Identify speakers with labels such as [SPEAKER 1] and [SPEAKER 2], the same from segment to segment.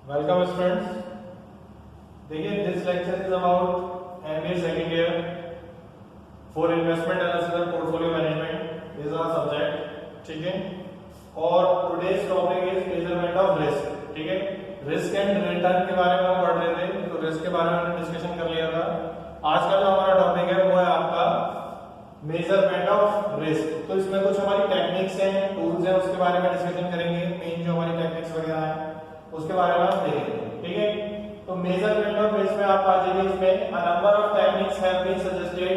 [SPEAKER 1] Welcome students. देखिए this lecture is about MBA second year for investment analysis and portfolio management is our subject, ठीक है। और today's topic is measurement of risk, ठीक है। Risk and return के बारे में हम पढ़ रहे थे, तो रिस्क के बारे में हमने डिस्कशन कर लिया था। आज का जो हमारा टॉपिक है वो है आपका मेजरमेंट ऑफ रिस्क। तो इसमें कुछ हमारी टेक्निक्स हैं, टूल्स हैं, उसके बारे में डिस्कशन करेंगे। मेन जो हमारी टेक्निक्स वगैरह हैं उसके बारे में हम देखेंगे, ठीक है। तो मेजरमेंट ऑफ रिस्क में आप आ जाइए। इसमें a number of techniques have been suggested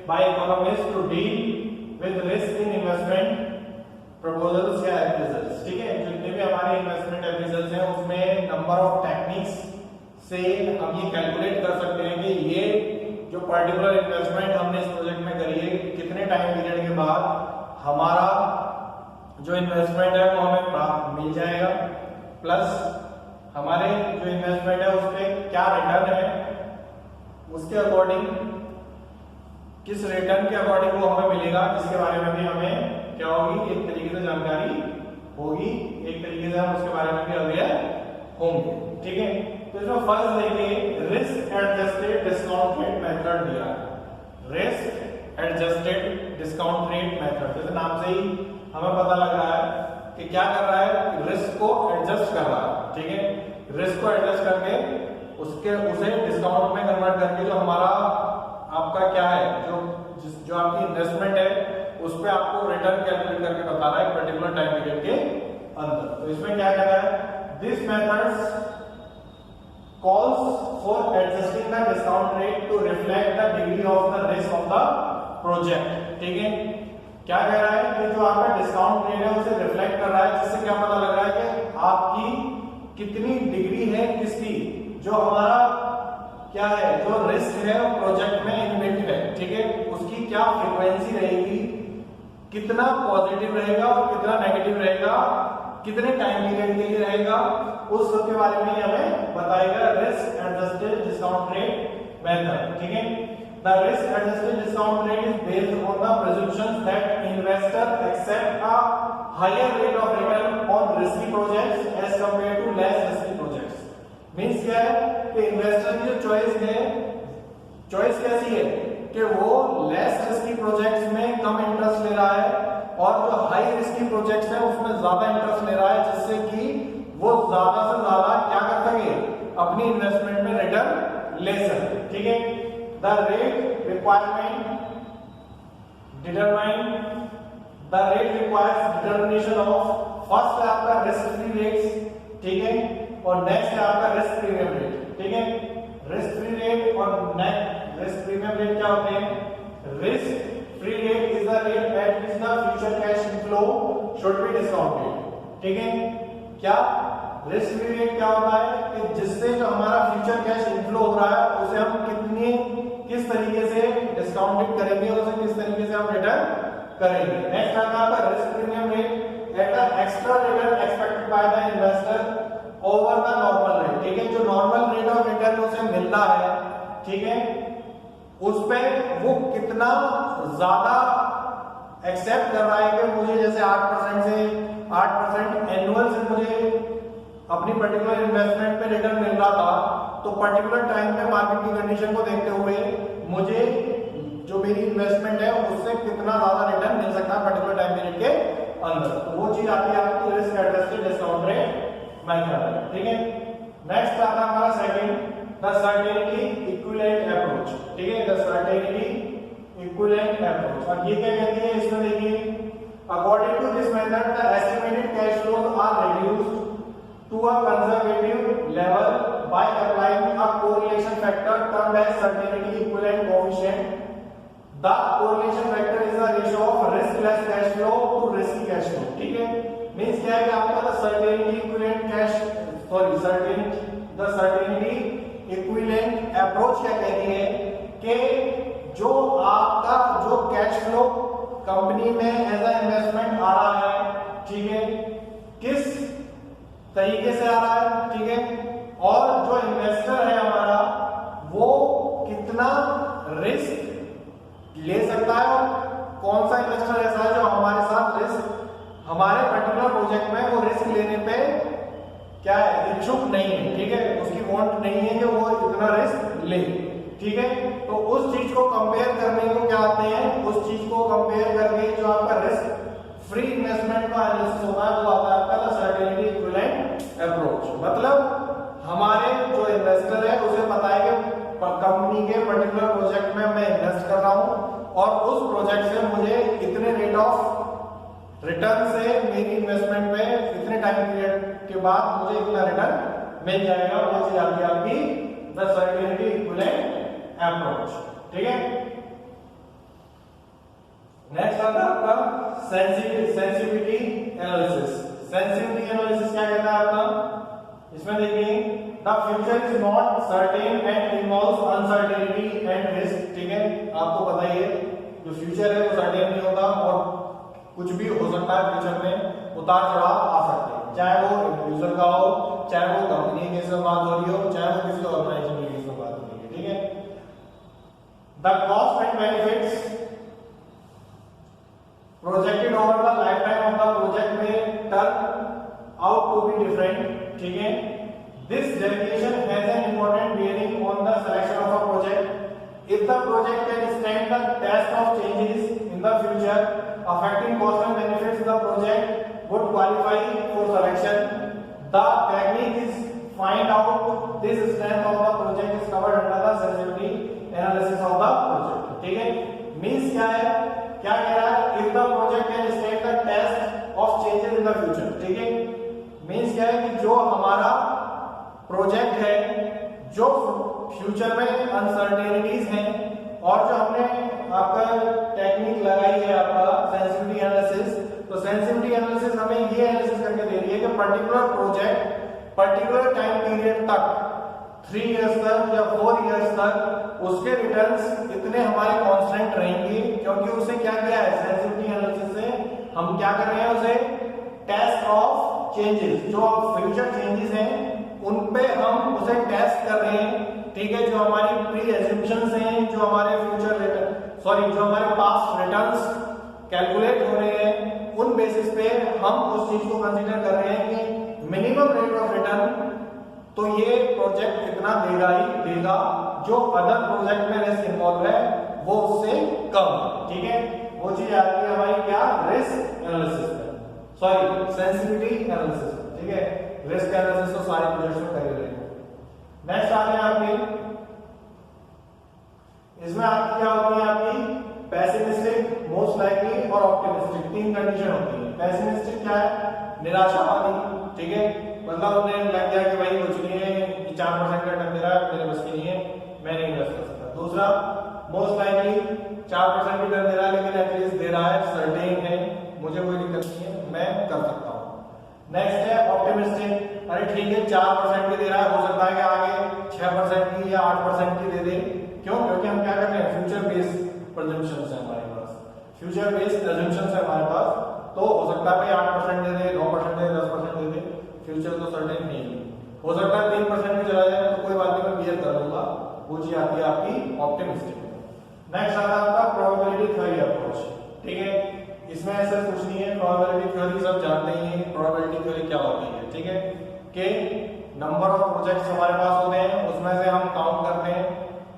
[SPEAKER 1] by economist to deal with risk in investment proposals या एप्रेजल्स, ठीक है। जितने भी हमारे इन्वेस्टमेंट एप्रेजल्स हैं उसमें नंबर ऑफ टेक्निक्स से हम ये कैलकुलेट कर सकते हैं कि ये जो पर्टिकुलर इन्वेस्टमेंट हमने इस प्रोजेक्ट में करी है कितने टाइम पीरियड के बाद हमारा जो इन्वेस्टमेंट है वो हमें प्राप्त मिल जाएगा, प्लस हमारे जो इन्वेस्टमेंट है उस पर क्या रिटर्न है, उसके अकॉर्डिंग किस रिटर्न के अकॉर्डिंग वो हमें मिलेगा, इसके बारे में भी हमें क्या होगी, एक तरीके से जानकारी होगी, एक तरीके से हम उसके बारे में भी अवेयर होंगे, ठीक है। तो इसमें फर्स्ट देखिए risk adjusted discount rate method दिया है। Risk adjusted discount rate method, जैसे नाम से ही हमें पता लग रहा है कि क्या कर रहा है, रिस्क को एडजस्ट कर रहा है, ठीक है। रिस्क को एडजस्ट करके उसे डिस्काउंट में कन्वर्ट करके जो हमारा आपका क्या है, जो आपकी इन्वेस्टमेंट है उस पे आपको रिटर्न कैलकुलेट करके बता रहा है पर्टिकुलर टाइम पीरियड के अंदर। तो इसमें क्या कह रहा है, this methods calls for adjusting the discount rate to reflect the degree of the risk of the project, ठीक है। क्या कह रहा है कि जो आपका डिस्काउंट रेट है उसे रिफ्लेक्ट कर रहा है, जिससे क्या पता लग रहा है कि आपकी कितनी डिग्री है किसकी, जो हमारा क्या है, जो रिस्क है प्रोजेक्ट में इन्वेंट है, ठीक है, उसकी क्या फ्रीक्वेंसी रहेगी, कितना पॉजिटिव रहेगा और कितना नेगेटिव रहेगा, कितने टाइम पीरियड के लिए रहेगा, उस सब के बारे में हमें बताएगा risk adjusted discount rate method, ठीक है। The risk adjusted discount rate is based on the presumption that investor accept a higher rate of return on risky projects as compared to less risky projects. Means क्या है कि investor की जो choice है, choice कैसी है कि वो लेस रिस्की प्रोजेक्ट्स में कम इंटरेस्ट ले रहा है और जो हाई रिस्की प्रोजेक्ट्स है उसमें ज्यादा इंटरेस्ट ले रहा है, जिससे कि वो ज्यादा से ज्यादा क्या कर सके, अपनी इन्वेस्टमेंट में रिटर्न ले सके, ठीक है। The rate requirement requires determination of first है आपका रिस्क फ्री रेट्स, ठीक है, और नेक्स्ट है आपका रिस्क प्रीमियम रेट, ठीक है। रिस्क फ्री रेट और नेक्स्ट रिस्क प्रीमियम रेट क्या होते हैं, risk free rate is the rate at which the future cash inflow should be discounted, ठीक है। क्या रिस्क फ्री रेट क्या होता है कि जिससे जो हमारा फ्यूचर कैश इनफ्लो हो रहा है उसे हम किस तरीके से डिस्काउंटेड करेंगे, उसे किस तरीके से हम रिटर्न करेंगे। नेक्स्ट आता है आपका risk premium rate at the extra return expected by the investor over the normal rate, ठीक है। जो नॉर्मल रेट ऑफ रिटर्न उसे मिल रहा है, ठीक है, उस पे वो कितना ज्यादा एक्सेप्ट कर रहा है कि मुझे जैसे 8% एनुअल से मुझे अपनी पर्टिकुलर इन्वेस्टमेंट पे रिटर्न मिल रहा था, तो पर्टिकुलर टाइम पे मार्केट की कंडीशन को देखते हुए मुझे जो मेरी इन्वेस्टमेंट है उससे कितना ज्यादा रिटर्न मिल सकता है पर्टिकुलर टाइम पीरियड के अंदर, तो वो चीज आती है आपकी risk adjusted discount rate method, ठीक है। नेक्स्ट आता है हमारा second, the certainty equivalent approach, ठीक है, द सर्टेनिटी इक्विवेलेंट अप्रोच। और ये क्या कहती है, इसमें देखिए according to this method the estimated cash flows are reduced to a conservative level by applying a correlation factor termed as certainty equivalent coefficient. The correlation factor is the ratio of risk less cash flow to risky cash flow, ठीक है। Means क्या है कि आपका the certainty equivalent approach क्या कहती है कि जो आपका जो कैश फ्लो कंपनी में एज अ इन्वेस्टमेंट आ रहा है, ठीक है, किस तरीके से आ रहा है, ठीक है, और जो इन्वेस्टर है हमारा वो कितना रिस्क ले सकता है और कौन सा इन्वेस्टर ऐसा है जो हमारे साथ रिस्क हमारे पर्टिकुलर प्रोजेक्ट में वो रिस्क लेने पे क्या है, इच्छुक नहीं है, ठीक है, उसकी वांट नहीं है कि वो इतना रिस्क ले, ठीक है। तो उस चीज को कंपेयर करने को क्या आते हैं, उस चीज को कंपेयर करके जो आपका रिस्क फ्री इन्वेस्टमेंट का एनालिसिस होता है वो आता है आपका सर्टेनिटी इक्विवेलेंट अप्रोच। मतलब हमारे जो इन्वेस्टर है उसे पता है कि कंपनी के पर्टिकुलर प्रोजेक्ट में मैं इन्वेस्ट कर रहा हूं और उस प्रोजेक्ट से मुझे इतने रेट ऑफ रिटर्न से मेरी इन्वेस्टमेंट में इतने टाइम पीरियड के बाद मुझे इतना रिटर्न मिल जाएगा, वो चीज आती है आपकी द सर्टेनिटी इक्विवेलेंट अप्रोच, ठीक है। नेक्स्ट आता है आपका सेंसिटिविटी एनालिसिस। सेंसिटिविटी एनालिसिस क्या कहता है आपका, इसमें देखिए the future is not certain and involves uncertainty and risk, ठीक है। आपको पता ही है जो फ्यूचर है वो सर्टेन नहीं होता और कुछ भी हो सकता है, फ्यूचर में उतार चढ़ाव आ सकते हैं, चाहे वो इंडिविजुअल का हो, चाहे वो कंपनी के से बात हो रही हो, चाहे वो किसी ऑर्गेनाइजेशन के से बात हो रही है, ठीक है। The cost and benefits projected over the life time of the project में turn out to be different, ठीक है। This deviation has an important bearing on the selection of a project. If the project can stand the test of changes in the future, affecting cost and benefits, the project would qualify for selection. The technique is find out this strength of the project is covered under the sensitivity analysis of the project. ठीक है, means क्या है, क्या कह रहा है, if the project can stand the test of changes in the future, ठीक है, means क्या है कि जो हमारा प्रोजेक्ट है जो फ्यूचर में अनसर्टेनिटीज हैं और जो हमने आपका टेक्निक लगाई है आपका सेंसिटिविटी एनालिसिस, तो सेंसिटिविटी एनालिसिस हमें ये एनालिसिस करके दे रही है कि particular project particular time period तक 3 इयर्स तक या 4 इयर्स तक उसके रिटर्न्स इतने हमारे कांस्टेंट रहेंगे, क्योंकि उसे क्या किया है, सेंसिटिविटी एनालिसिस से हम क्या कर रहे हैं, उसे टेस्ट ऑफ चेंजेस, जो फ्यूचर चेंजेस हैं उन पे हम उसे टेस्ट कर रहे हैं, ठीक है। जो हमारी प्री एज्यूम्पशंस हैं, जो हमारे फ्यूचर रिटर्न जो हमारे पास्ट रिटर्न्स कैलकुलेट हो रहे हैं, उन बेसिस पे हम उस चीज को कंसीडर कर रहे हैं कि मिनिमम रेट ऑफ रिटर्न तो ये प्रोजेक्ट इतना देगा ही देगा, जो अदर प्रोजेक्ट में रिस्क इन्वॉल्व है वो उससे कम, ठीक है। वो चीज आती है हमारी क्या, रिस्क एनालिसिस में, सॉरी सेंसिटिविटी एनालिसिस, ठीक है। रिस्क एनालिसिस तो सारे प्रोजेक्ट्स में कर रहे हैं। नेक्स्ट आते हैं आपकी, इसमें आपकी क्या होती है, आपकी पेसिमिस्टिक, मोस्ट लाइकली और ऑप्टिमिस्टिक, 3 कंडीशन होती है। पेसिमिस्टिक क्या है, निराशावादी, ठीक है, मतलब उन्हें लग गया कि भाई कुछ नहीं है, 4% का रिटर्न दे रहा है, मेरे बस की नहीं है, मैं नहीं इन्वेस्ट कर सकता। दूसरा मोस्ट लाइकली 4% रिटर्न दे रहा है लेकिन एटलीस्ट दे रहा है, सर्टेन है, मुझे कोई दिक्कत नहीं है, मैं कर सकता हूं। नेक्स्ट है ऑप्टिमिस्टिक, अरे ठीक है 4% भी दे रहा है, हो सकता है कि आगे 6% की या 8% की दे दे, क्यों, क्योंकि हम क्या कर रहे हैं, फ्यूचर बेस्ड प्रिजम्पशंस है हमारे पास, फ्यूचर बेस्ड अजम्पशंस है हमारे पास, तो हो सकता है भाई 8% दे दे, 9% दे दे, 10% दे दे, फ्यूचर तो सर्टेन नहीं है, हो सकता है 3% भी चला जाए तो कोई बात नहीं, मैं बियर कर लूंगा, वो चीज आती है आपकी ऑप्टिमिस्टिक। नेक्स्ट आता है आपका प्रोबेबिलिटी थ्योरी अप्रोच, ठीक है, इसमें ऐसा कुछ नहीं है, प्रोबेबिलिटी थ्योरी सब जानते ही हैं, प्रोबेबिलिटी थ्योरी क्या होती है, ठीक है, कि नंबर ऑफ प्रोजेक्ट्स हमारे पास होते हैं, उसमें से हम काउंट करते हैं,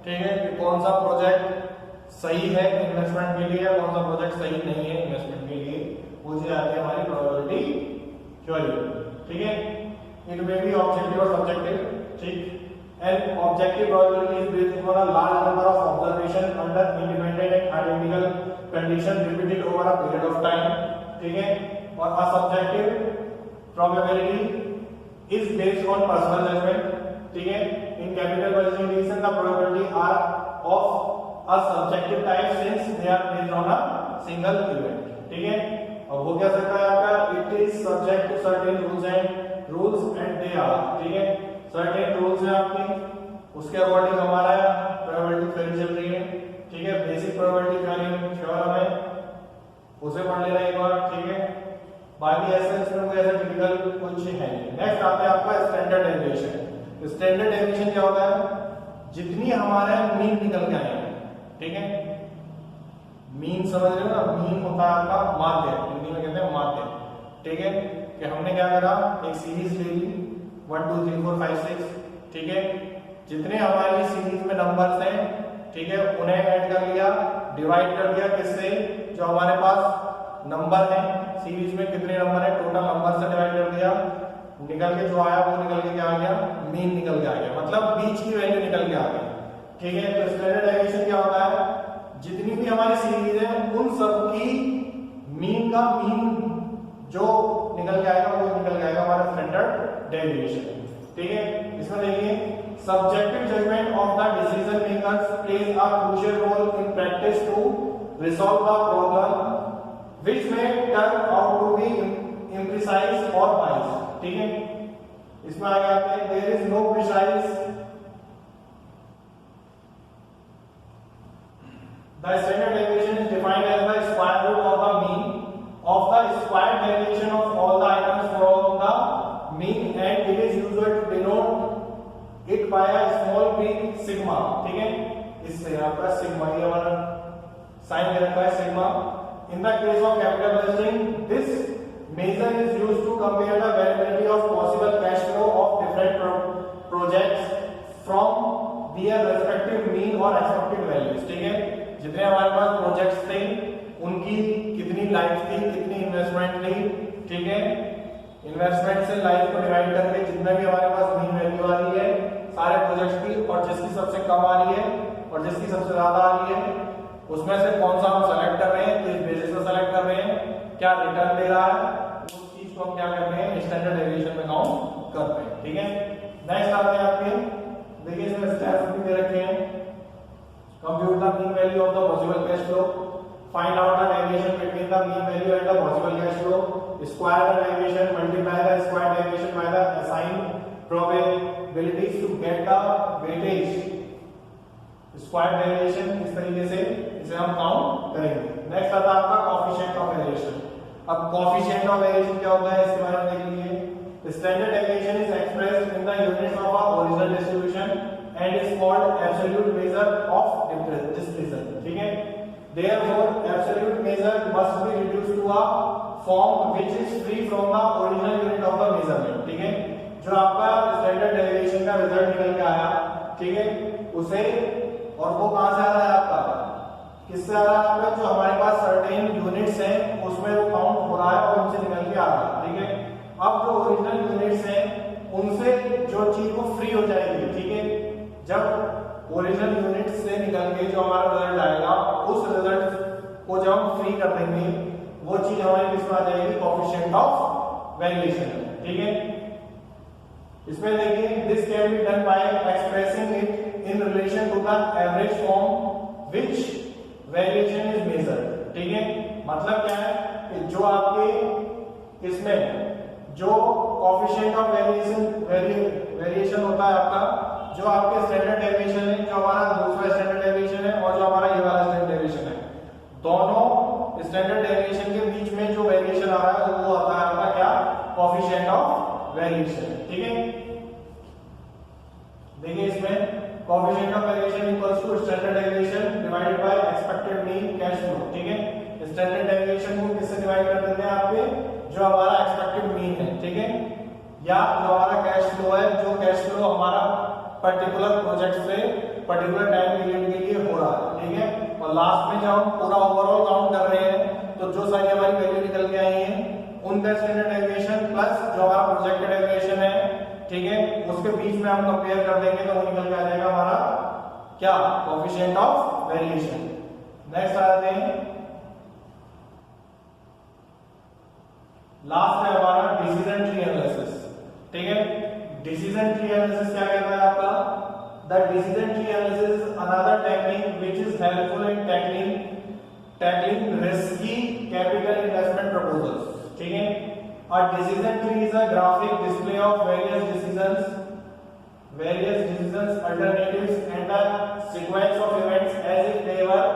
[SPEAKER 1] ठीक है, कि कौन सा प्रोजेक्ट सही है इन्वेस्टमेंट के लिए, कौन सा प्रोजेक्ट सही नहीं है इन्वेस्टमेंट के लिए, वो चीज आती है हमारी प्रोबेबिलिटी थ्योरी, ठीक है। इट मे बी ऑब्जेक्टिव और सब्जेक्टिव, ठीक, and objective probability is based upon a large number of observations under independent and identical conditions repeated over a period of time, ठीक है, और a subjective probability is based on personal judgment, ठीक है। in capital position the probability are of a subjective type since they are based on a single event, ठीक है। अब हो क्या सकता है आपका, it is subject to certain rules and they are, ठीक है, सर्टेन रूल्स है आपके, उसके अकॉर्डिंग हमारा प्रोबेबिलिटी थ्योरी चल रही है, ठीक है। बेसिक प्रोबेबिलिटी थ्योरम है, उसे पढ़ लेना एक बार, ठीक है। बाकी ऐसे इसमें कोई ऐसा टिपिकल कुछ है नहीं। नेक्स्ट आता है आपका स्टैंडर्ड डेविएशन। स्टैंडर्ड डेविएशन क्या होता है, जितनी हमारे मीन निकल के आए, ठीक है, मीन समझ रहे हो ना, मीन होता है आपका माध्य, हिंदी में कहते हैं माध्य, ठीक है, कि हमने क्या करा, एक सीरीज ले ली, 1 2 3 4 5 6, ठीक है। जितने हमारी सीरीज में नंबर्स हैं, ठीक है, उन्हें ऐड कर लिया, डिवाइड कर दिया किससे, जो हमारे पास नंबर है सीरीज में कितने नंबर है टोटल नंबर से डिवाइड कर दिया, निकल के जो आया वो निकल के क्या आ गया, मीन निकल के आ गया, मतलब बीच की वैल्यू निकल के आ गई, ठीक है। तो स्टैंडर्ड डेविएशन क्या होता है, जितनी भी हमारी सीरीज है उन सब की मीन का मीन जो निकल के आएगा वो निकल के आएगा हमारा स्टैंडर्ड डेविएशन, ठीक है। इसमें देखिए subjective judgment of the decision makers plays a crucial role in practice to resolve the problem which may turn out to be imprecise or biased, ठीक है। इसमें आगे आते हैं there is no precise, the standard deviation is defined as the square root of the mean of the squared deviation of all the items from the mean and it is usual to denote it by a small p sigma, ठीक है। इससे आपका sigma ये वाला sign दे रखा है sigma. In the case of capital budgeting, this measure is used to compare the variability of possible cash flow of different projects from their respective mean or expected values, ठीक है। जितने हमारे पास projects थे उनकी कितनी life थी, कितनी investment थी, ठीक है। इन्वेस्टमेंट से लाइफ को डिवाइड करके जितना भी हमारे पास मीन वैल्यू आ रही है सारे प्रोजेक्ट्स की, और जिसकी सबसे कम आ रही है और जिसकी सबसे ज्यादा आ रही है उसमें से कौन सा हम सेलेक्ट कर रहे हैं, किस बेसिस पे सेलेक्ट कर रहे हैं, क्या रिटर्न दे रहा है, उस चीज को हम क्या कर रहे हैं स्टैंडर्ड डेविएशन में काउंट कर रहे हैं, ठीक है। नेक्स्ट आते हैं आपके, देखिए इसमें स्टेप्स भी दे रखे हैं। Compute the mean value of the possible cash flow, find out the deviation between the mean value and the possible cash flow, square the deviation, multiply the square deviation by the assigned probabilities to get the weightage, square deviation इस तरीके से इसे हम count करेंगे। Next आता है आपका coefficient of variation. अब कोएफिशिएंट ऑफ वेरिएशन क्या होता है इसके बारे में देख लीजिए। Standard deviation is expressed in the units of a original distribution and is called absolute measure of dispersion, ठीक है। Therefore absolute measure must be reduced to a form which is free from the original unit of the measurement, ठीक है। जो आपका standard deviation का result निकल के आया, ठीक है, उसे और वो कहां से आ रहा है आपका, किससे आ रहा है आपका, जो हमारे पास सर्टेन यूनिट्स हैं उसमें वो काउंट हो रहा है और उनसे निकल के आ रहा है, ठीक है। अब जो ओरिजिनल यूनिट्स हैं उनसे जो चीज वो फ्री हो जाएगी, ठीक है। जब ओरिजिनल यूनिट्स से निकल के जो हमारा रिजल्ट आएगा उस रिजल्ट को जब हम फ्री कर देंगे वो चीज हमारी किसमें आ जाएगी, कोएफिशिएंट ऑफ वेरिएशन, ठीक है। इसमें देखिए this can be done by expressing it in relation to the average form which variation is measured, ठीक है। मतलब क्या है कि जो आपके इसमें जो कोएफिशिएंट ऑफ वेरिएशन होता है आपका, जो आपके स्टैंडर्ड डेविएशन है, जो हमारा दूसरा स्टैंडर्ड डेविएशन है और जो हमारा ये वाला स्टैंडर्ड डेविएशन है, दोनों स्टैंडर्ड डेविएशन के बीच में जो वेरिएशन आ रहा है वो आता है आपका क्या, कोएफिशिएंट ऑफ वेरिएशन, ठीक है। देखिए इसमें coefficient of variation equals to standard deviation divided by expected mean cash flow, ठीक है। स्टैंडर्ड डेविएशन को किससे डिवाइड कर देते हैं आपके, जो हमारा एक्सपेक्टेड मीन है, ठीक है, या जो हमारा कैश फ्लो है, जो कैश फ्लो हमारा पर्टिकुलर प्रोजेक्ट से पर्टिकुलर टाइम पीरियड के लिए हो रहा है, ठीक है। और लास्ट में जब हम पूरा ओवरऑल काउंट कर रहे हैं तो जो सारी हमारी वैल्यू निकल के आई है उनका स्टैंडर्ड डेविएशन प्लस जो हमारा प्रोजेक्टेड डेविएशन है, ठीक है, उसके बीच में हम कंपेयर कर देंगे तो वो निकल के आ जाएगा हमारा क्या, कोएफिशिएंट ऑफ वेरिएशन। नेक्स्ट आते हैं, लास्ट है हमारा डिसीजन ट्री एनालिसिस, ठीक है। डिसीजन ट्री एनालिसिस क्या कहता है आपका, the decision tree analysis is another technique which is helpful in tackling risky capital investment proposals, ठीक है। A decision tree is a graphic display of various decisions, alternatives, and a sequence of events as if they were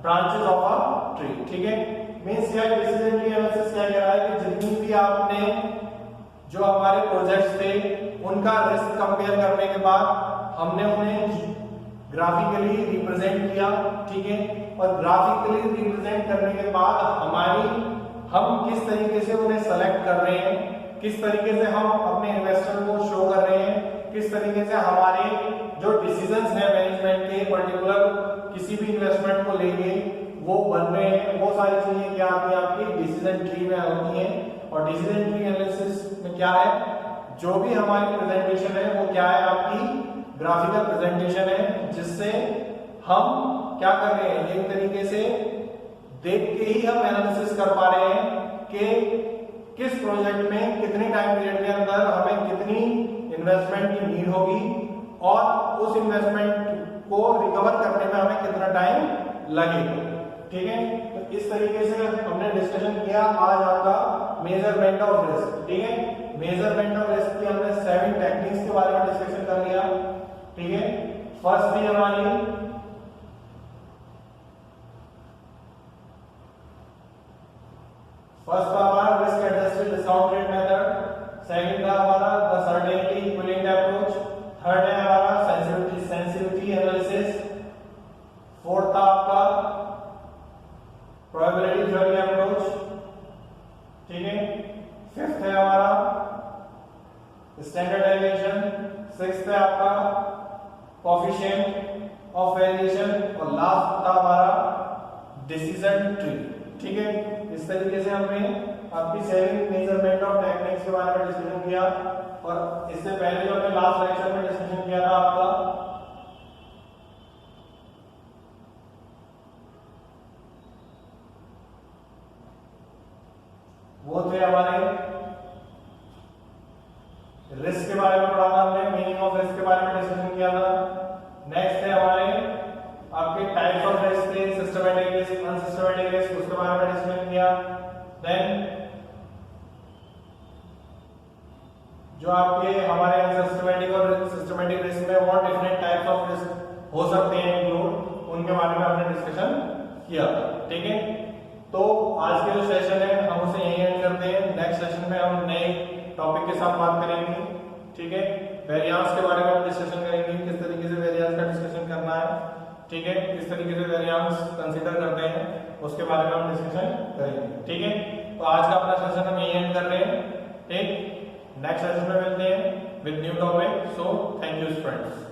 [SPEAKER 1] branches of a tree, ठीक है। Means क्या, decision tree analysis क्या कह रहा है कि जितनी भी आपने जो हमारे प्रोजेक्ट्स थे उनका रिस्क कंपेयर करने के बाद हमने उन्हें ग्राफिकली रिप्रेजेंट किया, ठीक है। और ग्राफिकली रिप्रेजेंट करने के बाद हम किस तरीके से उन्हें सेलेक्ट कर रहे हैं किस तरीके से हम अपने इन्वेस्टर को शो कर रहे हैं, किस तरीके से हमारे जो डिसीजंस हैं मैनेजमेंट के पर्टिकुलर किसी भी इन्वेस्टमेंट को लेके वो बन रहे हैं, वो सारी चीजें क्या आती है आपकी डिसीजन ट्री में होती हैं। और डिसीजन ट्री एनालिसिस में क्या है, जो भी हमारी प्रेजेंटेशन है वो क्या है आपकी ग्राफिकल प्रेजेंटेशन है, जिससे हम क्या कर रहे हैं एक तरीके से देख के ही हम एनालिसिस कर पा रहे हैं कि किस प्रोजेक्ट में कितने टाइम पीरियड के अंदर हमें कितनी इन्वेस्टमेंट की नीड होगी और उस इन्वेस्टमेंट को रिकवर करने में हमें कितना टाइम लगेगा। ठीक है, तो इस तरीके से हमने डिस्कशन किया आज आपका मेजरमेंट ऑफ रिस्क। ठीक है, मेजरमेंट ऑफ रिस्क की हमने 7 टेक्निक्स के बारे में डिस्कशन कर लिया। ठीक है, फर्स्ट थी हमारी फर्स्ट था हमारा risk adjusted discount rate method, second था हमारा the certainty equivalent approach, third है हमारा सेंसिटिविटी एनालिसिस, फोर्थ था आपका प्रोबेबिलिटी थ्योरी अप्रोच। ठीक है, फिफ्थ है हमारा स्टैंडर्डाइजेशन, सिक्स्थ है आपका कोएफिशिएंट ऑफ वेरिएशन और लास्ट था हमारा डिसीजन ट्री। ठीक है, इस तरीके से हमने आपकी 7 मेजरमेंट ऑफ टेक्निक्स के बारे में डिस्कशन किया। और इससे पहले जो हमने लास्ट लेक्चर में डिस्कशन किया था आपका वो थे हमारे रिस्क के बारे में पढ़ा था हमने, मीनिंग ऑफ रिस्क के बारे में डिस्कशन किया था। नेक्स्ट है हमारे आपके टाइप्स ऑफ रिस्क थे, सिस्टमैटिक रिस्क, अनसिस्टमैटिक रिस्क, उसके बारे में डिस्कशन किया। देन जो आपके हमारे अनसिस्टमैटिक और सिस्टमैटिक रिस्क में what different types of risk हो सकते हैं इंक्लूड, उनके बारे में हमने डिस्कशन किया। ठीक है, तो आज के जो सेशन है हम उसे यहीं एंड करते हैं। नेक्स्ट सेशन में हम नए टॉपिक के साथ बात करेंगे। ठीक है, वेरिएंस के बारे में हम डिस्कशन करेंगे, किस तरीके से वेरिएंस का डिस्कशन करना है। ठीक है, किस तरीके से वेरिएंस कंसीडर करते हैं उसके बारे में हम डिस्कशन करेंगे। ठीक है, तो आज का अपना सेशन हम यहीं एंड कर रहे हैं। ठीक, नेक्स्ट सेशन में मिलते हैं with new topic. So thank you friends.